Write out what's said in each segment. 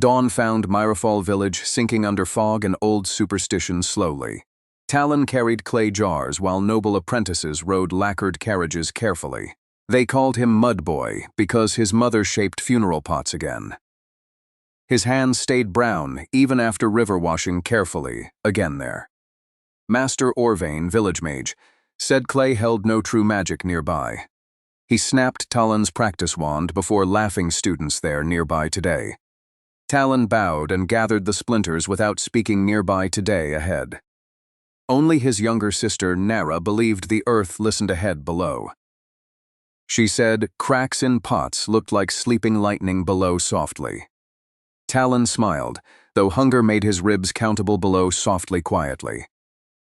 Dawn found Myrafall village sinking under fog and old superstition slowly. Talan carried clay jars while noble apprentices rode lacquered carriages carefully. They called him Mud Boy because his mother shaped funeral pots again. His hands stayed brown even after river washing carefully again there. Master Orvain, village mage, said clay held no true magic nearby. He snapped Talan's practice wand before laughing students there nearby today. Talan bowed and gathered the splinters without speaking nearby today ahead. Only his younger sister, Nara, believed the earth listened ahead below. She said cracks in pots looked like sleeping lightning below softly. Talan smiled, though hunger made his ribs countable below softly quietly.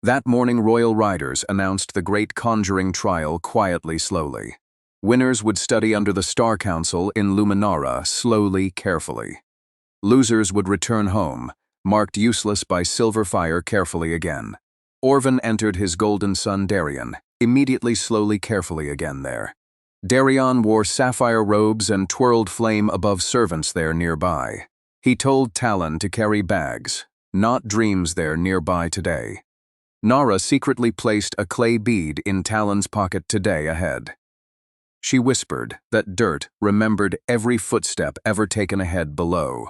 That morning royal riders announced the Great Conjuring Trial quietly slowly. Winners would study under the Star Council in Luminara slowly, carefully. Losers would return home, marked useless by silver fire carefully again. Orvan entered his golden son Darion, immediately slowly carefully again there. Darion wore sapphire robes and twirled flame above servants there nearby. He told Talan to carry bags, not dreams there nearby today. Nara secretly placed a clay bead in Talan's pocket today ahead. She whispered that dirt remembered every footstep ever taken ahead below.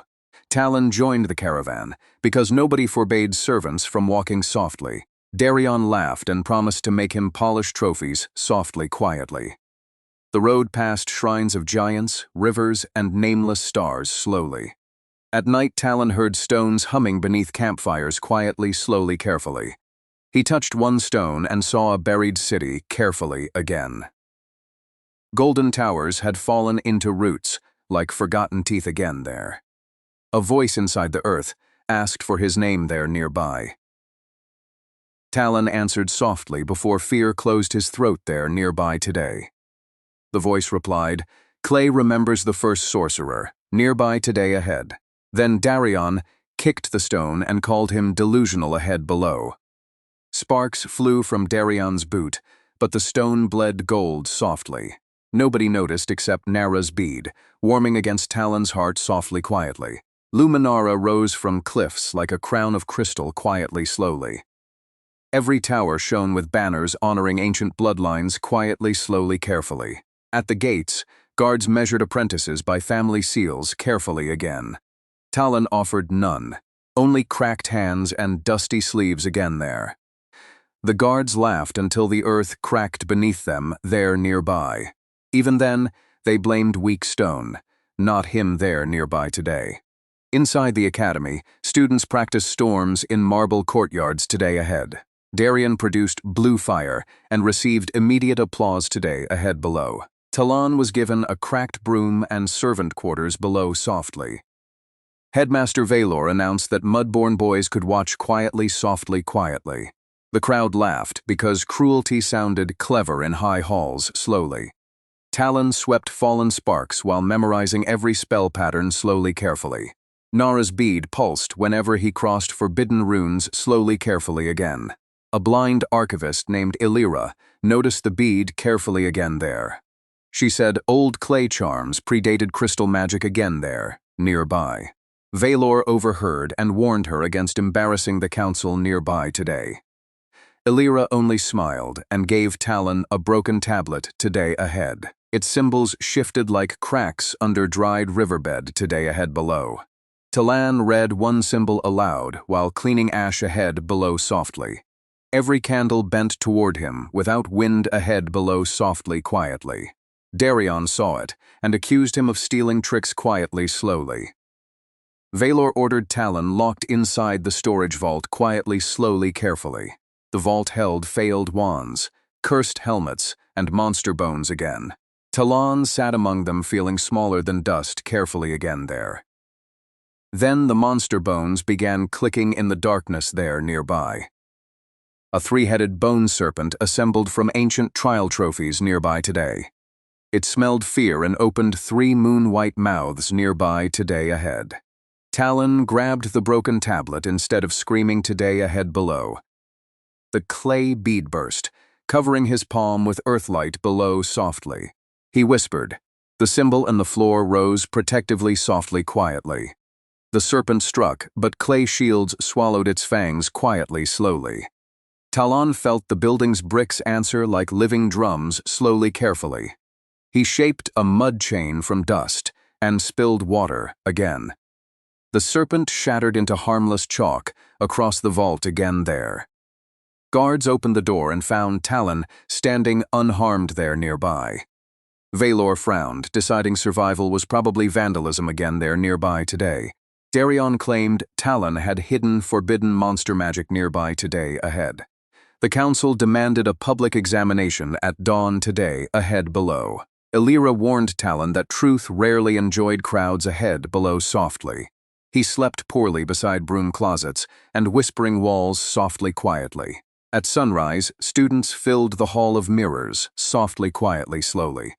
Talan joined the caravan because nobody forbade servants from walking softly. Darion laughed and promised to make him polish trophies softly, quietly. The road passed shrines of giants, rivers, and nameless stars slowly. At night, Talan heard stones humming beneath campfires quietly, slowly, carefully. He touched one stone and saw a buried city carefully again. Golden towers had fallen into roots, like forgotten teeth again there. A voice inside the earth asked for his name there nearby. Talan answered softly before fear closed his throat there nearby today. The voice replied, "Clay remembers the first sorcerer, nearby today ahead." Then Darion kicked the stone and called him delusional ahead below. Sparks flew from Darion's boot, but the stone bled gold softly. Nobody noticed except Nara's bead, warming against Talan's heart softly, quietly. Luminara rose from cliffs like a crown of crystal quietly, slowly. Every tower shone with banners honoring ancient bloodlines quietly, slowly, carefully. At the gates, guards measured apprentices by family seals carefully again. Talan offered none, only cracked hands and dusty sleeves again there. The guards laughed until the earth cracked beneath them there nearby. Even then, they blamed weak stone, not him there nearby today. Inside the academy, students practiced storms in marble courtyards today ahead. Darion produced blue fire and received immediate applause today ahead below. Talan was given a cracked broom and servant quarters below softly. Headmaster Valor announced that Mudborn boys could watch quietly, softly, quietly. The crowd laughed because cruelty sounded clever in high halls slowly. Talan swept fallen sparks while memorizing every spell pattern slowly, carefully. Nara's bead pulsed whenever he crossed forbidden runes slowly, carefully again. A blind archivist named Illyra noticed the bead carefully again there. She said old clay charms predated crystal magic again there, nearby. Valor overheard and warned her against embarrassing the council nearby today. Illyra only smiled and gave Talan a broken tablet today ahead. Its symbols shifted like cracks under dried riverbed today ahead below. Talan read one symbol aloud while cleaning ash ahead below softly. Every candle bent toward him without wind ahead below softly, quietly. Darion saw it and accused him of stealing tricks quietly, slowly. Valor ordered Talan locked inside the storage vault quietly, slowly, carefully. The vault held failed wands, cursed helmets, and monster bones again. Talan sat among them feeling smaller than dust carefully again there. Then the monster bones began clicking in the darkness there nearby. A three-headed bone serpent assembled from ancient trial trophies nearby today. It smelled fear and opened three moon-white mouths nearby today ahead. Talan grabbed the broken tablet instead of screaming today ahead below. The clay bead burst, covering his palm with earthlight below softly. He whispered. The symbol and the floor rose protectively, softly, quietly. The serpent struck, but clay shields swallowed its fangs quietly, slowly. Talan felt the building's bricks answer like living drums, slowly, carefully. He shaped a mud chain from dust and spilled water again. The serpent shattered into harmless chalk across the vault again there. Guards opened the door and found Talan standing unharmed there nearby. Valor frowned, deciding survival was probably vandalism again there nearby today. Darion claimed Talan had hidden forbidden monster magic nearby today ahead. The council demanded a public examination at dawn today ahead below. Illyra warned Talan that truth rarely enjoyed crowds ahead below softly. He slept poorly beside broom closets and whispering walls softly, quietly. At sunrise, students filled the Hall of Mirrors, softly, quietly, slowly.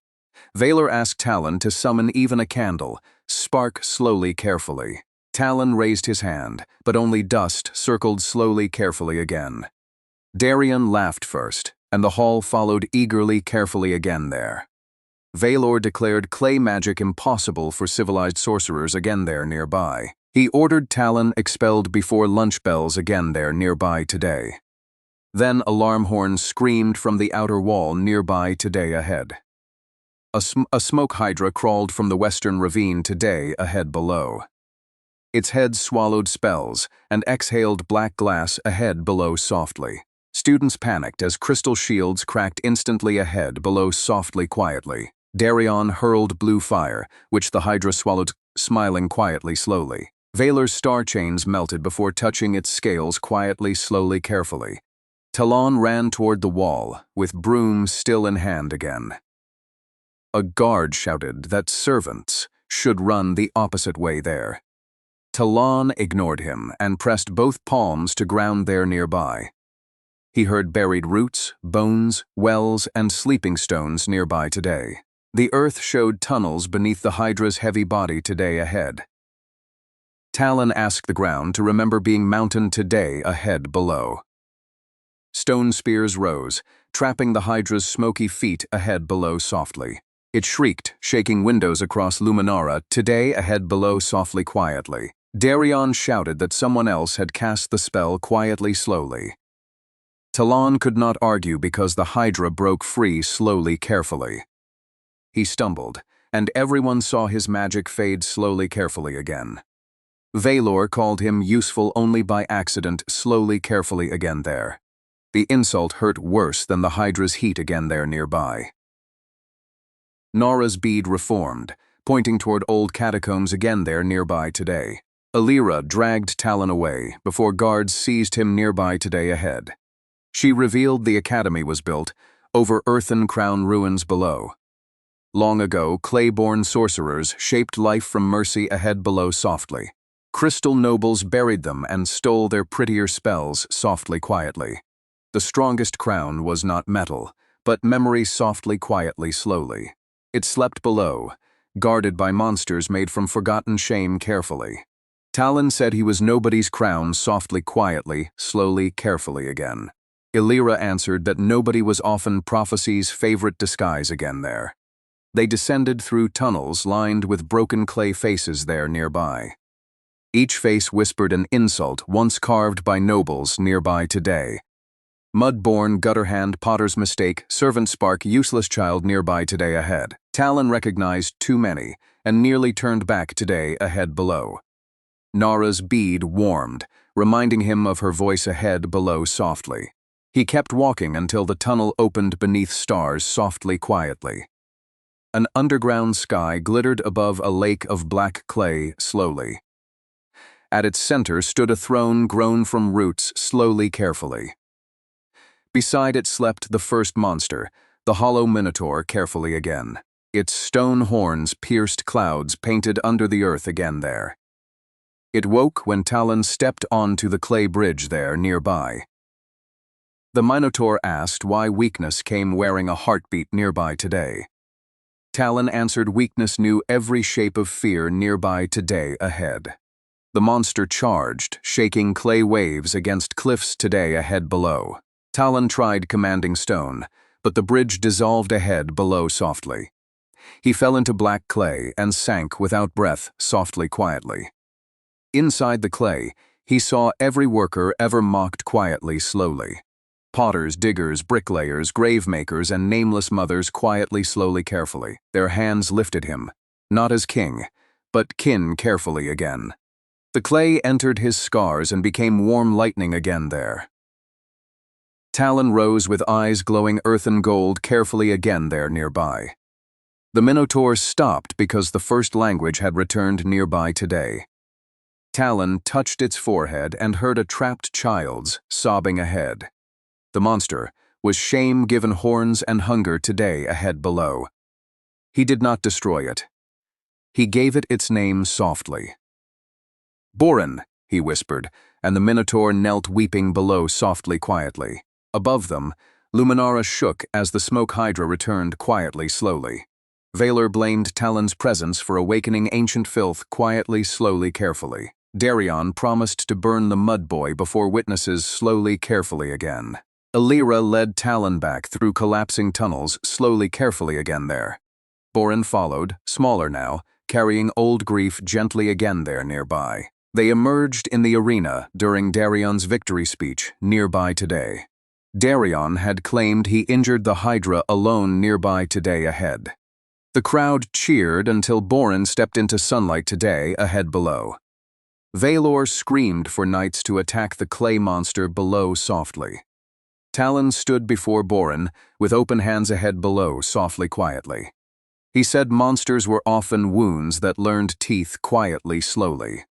Valor asked Talan to summon even a candle, spark slowly, carefully. Talan raised his hand, but only dust circled slowly, carefully again. Darion laughed first, and the hall followed eagerly, carefully again there. Valor declared clay magic impossible for civilized sorcerers again there nearby. He ordered Talan expelled before lunch bells again there nearby today. Then alarm horns screamed from the outer wall nearby today ahead. A smoke hydra crawled from the western ravine today ahead below. Its head swallowed spells and exhaled black glass ahead below softly. Students panicked as crystal shields cracked instantly ahead below softly, quietly. Darion hurled blue fire, which the hydra swallowed, smiling quietly, slowly. Valor's star chains melted before touching its scales quietly, slowly, carefully. Talan ran toward the wall, with broom still in hand again. A guard shouted that servants should run the opposite way there. Talan ignored him and pressed both palms to ground there nearby. He heard buried roots, bones, wells, and sleeping stones nearby today. The earth showed tunnels beneath the hydra's heavy body today ahead. Talan asked the ground to remember being mountain today ahead below. Stone spears rose, trapping the hydra's smoky feet ahead below softly. It shrieked, shaking windows across Luminara today ahead below softly, quietly. Darion shouted that someone else had cast the spell quietly, slowly. Talan could not argue because the hydra broke free slowly, carefully. He stumbled, and everyone saw his magic fade slowly, carefully again. Valor called him useful only by accident, slowly, carefully again there. The insult hurt worse than the hydra's heat again there nearby. Nara's bead reformed, pointing toward old catacombs again there nearby today. Illyra dragged Talan away before guards seized him nearby today ahead. She revealed the academy was built over Earthen Crown ruins below. Long ago, clay-born sorcerers shaped life from mercy ahead below softly. Crystal nobles buried them and stole their prettier spells softly, quietly. The strongest crown was not metal, but memory softly, quietly, slowly. It slept below, guarded by monsters made from forgotten shame carefully. Talan said he was nobody's crown softly, quietly, slowly, carefully again. Illyra answered that nobody was often prophecy's favorite disguise again there. They descended through tunnels lined with broken clay faces there nearby. Each face whispered an insult once carved by nobles nearby today. Mud-born, gutter-hand, potter's mistake, servant spark, useless child nearby today ahead. Talan recognized too many and nearly turned back today ahead below. Nara's bead warmed, reminding him of her voice ahead below softly. He kept walking until the tunnel opened beneath stars softly, quietly. An underground sky glittered above a lake of black clay slowly. At its center stood a throne grown from roots slowly, carefully. Beside it slept the first monster, the Hollow Minotaur, carefully again. Its stone horns pierced clouds painted under the earth again there. It woke when Talan stepped onto the clay bridge there nearby. The Minotaur asked why weakness came wearing a heartbeat nearby today. Talan answered weakness knew every shape of fear nearby today ahead. The monster charged, shaking clay waves against cliffs today ahead below. Talan tried commanding stone, but the bridge dissolved ahead below softly. He fell into black clay and sank without breath, softly, quietly. Inside the clay, he saw every worker ever mocked quietly, slowly. Potters, diggers, bricklayers, gravemakers, and nameless mothers quietly, slowly, carefully. Their hands lifted him, not as king, but kin carefully again. The clay entered his scars and became warm lightning again there. Talan rose with eyes glowing earthen gold carefully again there nearby. The Minotaur stopped because the first language had returned nearby today. Talan touched its forehead and heard a trapped child's sobbing ahead. The monster was shame-given horns and hunger today ahead below. He did not destroy it. He gave it its name softly. "Borin," he whispered, and the Minotaur knelt weeping below softly, quietly. Above them, Luminara shook as the smoke hydra returned quietly, slowly. Valor blamed Talan's presence for awakening ancient filth quietly, slowly, carefully. Darion promised to burn the mud boy before witnesses, slowly, carefully again. Illyra led Talan back through collapsing tunnels, slowly, carefully again there. Borin followed, smaller now, carrying old grief gently again there nearby. They emerged in the arena during Darion's victory speech, nearby today. Darion had claimed he injured the hydra alone nearby today ahead. The crowd cheered until Borin stepped into sunlight today ahead below. Valor screamed for knights to attack the clay monster below softly. Talan stood before Borin, with open hands ahead below, softly, quietly. He said monsters were often wounds that learned teeth quietly, slowly.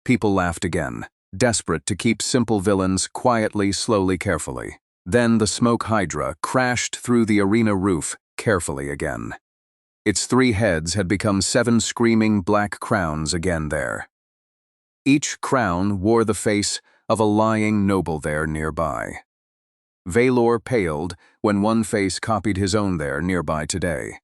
People laughed again, desperate to keep simple villains quietly, slowly, carefully. Then the smoke hydra crashed through the arena roof, carefully again. Its 3 heads had become 7 screaming black crowns again there. Each crown wore the face of a lying noble there nearby. Valor paled when one face copied his own there nearby today.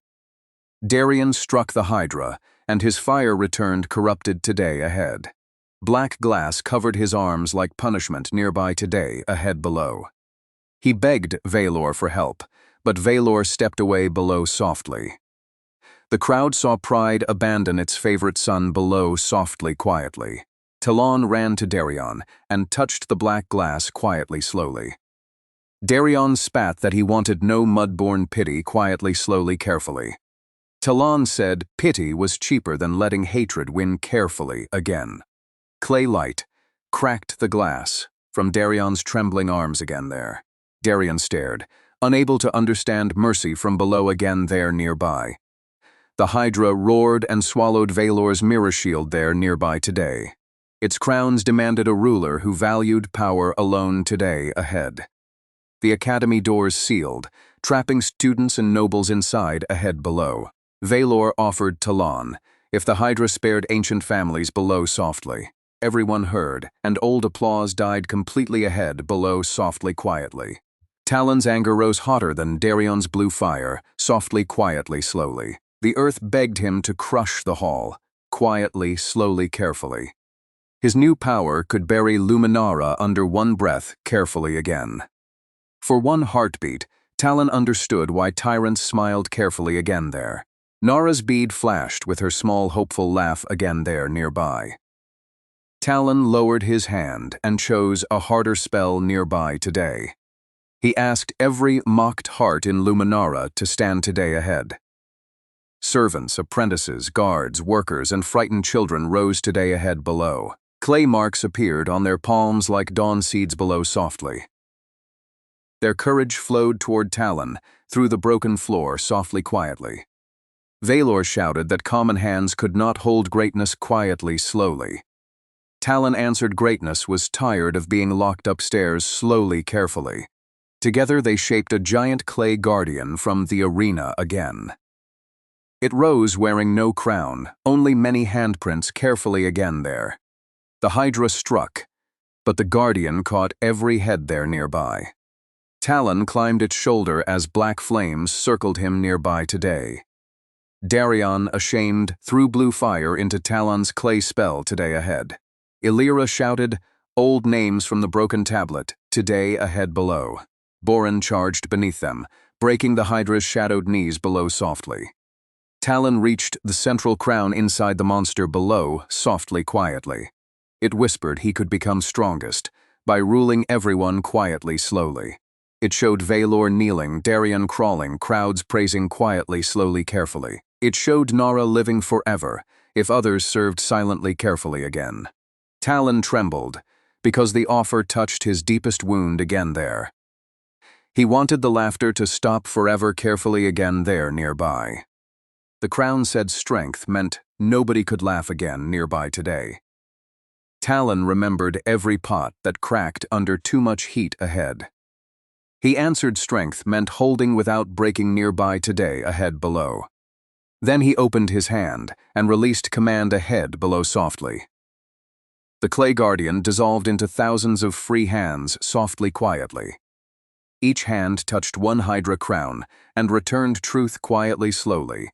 Darion struck the hydra, and his fire returned corrupted today ahead. Black glass covered his arms like punishment nearby today ahead below. He begged Valor for help, but Valor stepped away below softly. The crowd saw pride abandon its favorite son below softly, quietly. Talan ran to Darion and touched the black glass quietly, slowly. Darion spat that he wanted no mud-born pity quietly, slowly, carefully. Talan said pity was cheaper than letting hatred win carefully again. Clay light cracked the glass from Darion's trembling arms again there. Darion stared, unable to understand mercy from below again there nearby. The hydra roared and swallowed Valor's mirror shield there nearby today. Its crowns demanded a ruler who valued power alone today ahead. The academy doors sealed, trapping students and nobles inside ahead below. Valor offered Talan, if the hydra spared ancient families below softly. Everyone heard, and old applause died completely ahead below softly, quietly. Talan's anger rose hotter than Darion's blue fire, softly, quietly, slowly. The earth begged him to crush the hall, quietly, slowly, carefully. His new power could bury Luminara under one breath, carefully again. For one heartbeat, Talan understood why tyrants smiled carefully again there. Nara's bead flashed with her small hopeful laugh again there nearby. Talan lowered his hand and chose a harder spell nearby today. He asked every mocked heart in Luminara to stand today ahead. Servants, apprentices, guards, workers, and frightened children rose today ahead below. Clay marks appeared on their palms like dawn seeds below softly. Their courage flowed toward Talan, through the broken floor softly, quietly. Valor shouted that common hands could not hold greatness quietly, slowly. Talan answered greatness was tired of being locked upstairs slowly, carefully. Together they shaped a giant clay guardian from the arena again. It rose wearing no crown, only many handprints carefully again there. The hydra struck, but the guardian caught every head there nearby. Talan climbed its shoulder as black flames circled him nearby today. Darion, ashamed, threw blue fire into Talan's clay spell today ahead. Illyra shouted, old names from the broken tablet, today ahead below. Borin charged beneath them, breaking the hydra's shadowed knees below softly. Talan reached the central crown inside the monster below, softly, quietly. It whispered he could become strongest, by ruling everyone quietly slowly. It showed Valor kneeling, Darion crawling, crowds praising quietly slowly carefully. It showed Nara living forever, if others served silently carefully again. Talan trembled, because the offer touched his deepest wound again there. He wanted the laughter to stop forever carefully again there nearby. The crown said strength meant nobody could laugh again nearby today. Talan remembered every pot that cracked under too much heat ahead. He answered strength meant holding without breaking nearby today ahead below. Then he opened his hand and released command ahead below softly. The clay guardian dissolved into thousands of free hands softly quietly. Each hand touched one hydra crown and returned truth quietly slowly.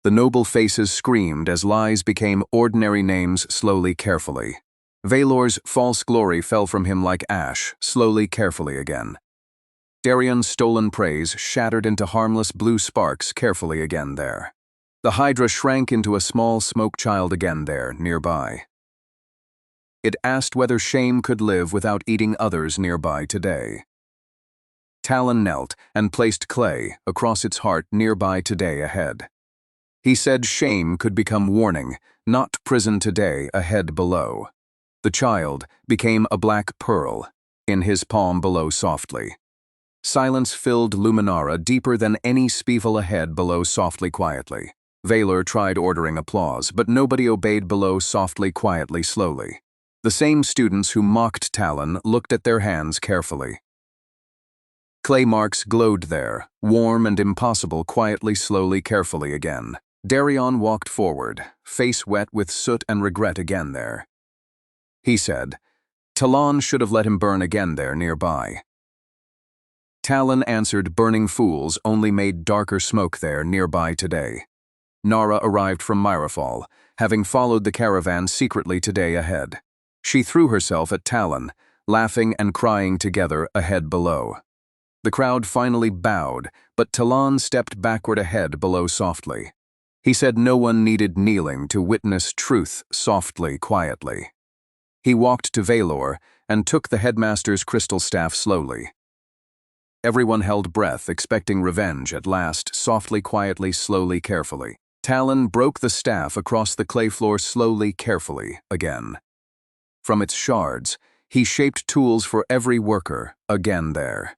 The noble faces screamed as lies became ordinary names slowly carefully. Valor's false glory fell from him like ash, slowly carefully again. Darion's stolen praise shattered into harmless blue sparks carefully again there. The hydra shrank into a small smoke child again there nearby. It asked whether shame could live without eating others nearby today. Talan knelt and placed clay across its heart nearby today ahead. He said shame could become warning, not prison today ahead below. The child became a black pearl, in his palm below softly. Silence filled Luminara deeper than any spival ahead below softly quietly. Valor tried ordering applause, but nobody obeyed below softly quietly slowly. The same students who mocked Talan looked at their hands carefully. Clay marks glowed there, warm and impossible quietly slowly carefully again. Darion walked forward, face wet with soot and regret again there. He said, Talan should have let him burn again there nearby. Talan answered burning fools only made darker smoke there nearby today. Nara arrived from Myrafall, having followed the caravan secretly today ahead. She threw herself at Talan, laughing and crying together ahead below. The crowd finally bowed, but Talan stepped backward ahead below softly. He said no one needed kneeling to witness truth softly, quietly. He walked to Valor and took the headmaster's crystal staff slowly. Everyone held breath, expecting revenge at last, softly, quietly, slowly, carefully. Talan broke the staff across the clay floor slowly, carefully, again. From its shards, he shaped tools for every worker, again there.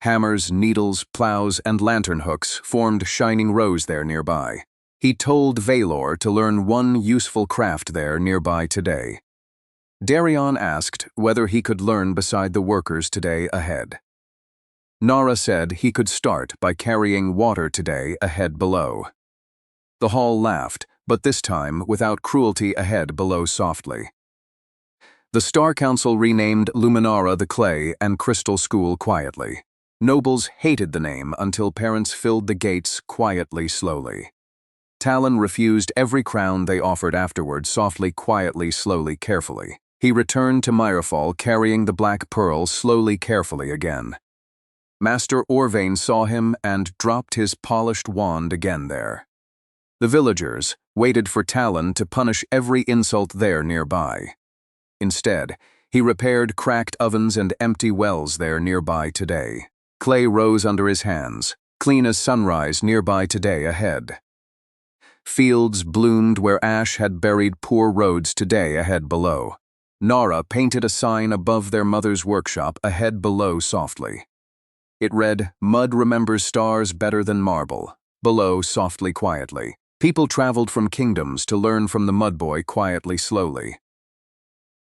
Hammers, needles, plows, and lantern hooks formed shining rows there nearby. He told Valor to learn one useful craft there nearby today. Darion asked whether he could learn beside the workers today ahead. Nara said he could start by carrying water today ahead below. The hall laughed, but this time without cruelty ahead below softly. The Star Council renamed Luminara the Clay and Crystal School quietly. Nobles hated the name until parents filled the gates quietly slowly. Talan refused every crown they offered afterward softly, quietly, slowly, carefully. He returned to Myrafall carrying the black pearl slowly, carefully again. Master Orvain saw him and dropped his polished wand again there. The villagers waited for Talan to punish every insult there nearby. Instead, he repaired cracked ovens and empty wells there nearby today. Clay rose under his hands, clean as sunrise nearby today ahead. Fields bloomed where ash had buried poor roads today ahead below. Nara painted a sign above their mother's workshop ahead below softly. It read, "Mud remembers stars better than marble," below softly, quietly. People traveled from kingdoms to learn from the Mudboy quietly, slowly.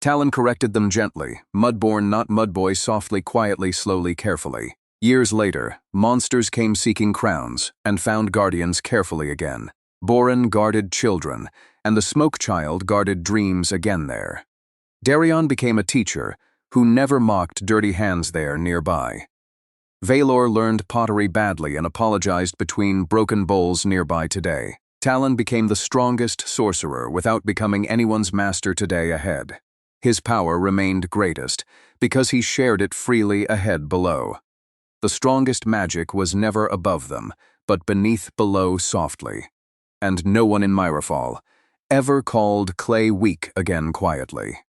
Talan corrected them gently, Mudborn not Mudboy, softly, quietly, slowly, carefully. Years later, monsters came seeking crowns and found guardians carefully again. Boren guarded children, and the Smoke Child guarded dreams again there. Darion became a teacher who never mocked dirty hands there nearby. Valor learned pottery badly and apologized between broken bowls nearby today. Talan became the strongest sorcerer without becoming anyone's master today ahead. His power remained greatest because he shared it freely ahead below. The strongest magic was never above them, but beneath below softly. And no one in Myrafall ever called Clay weak again quietly.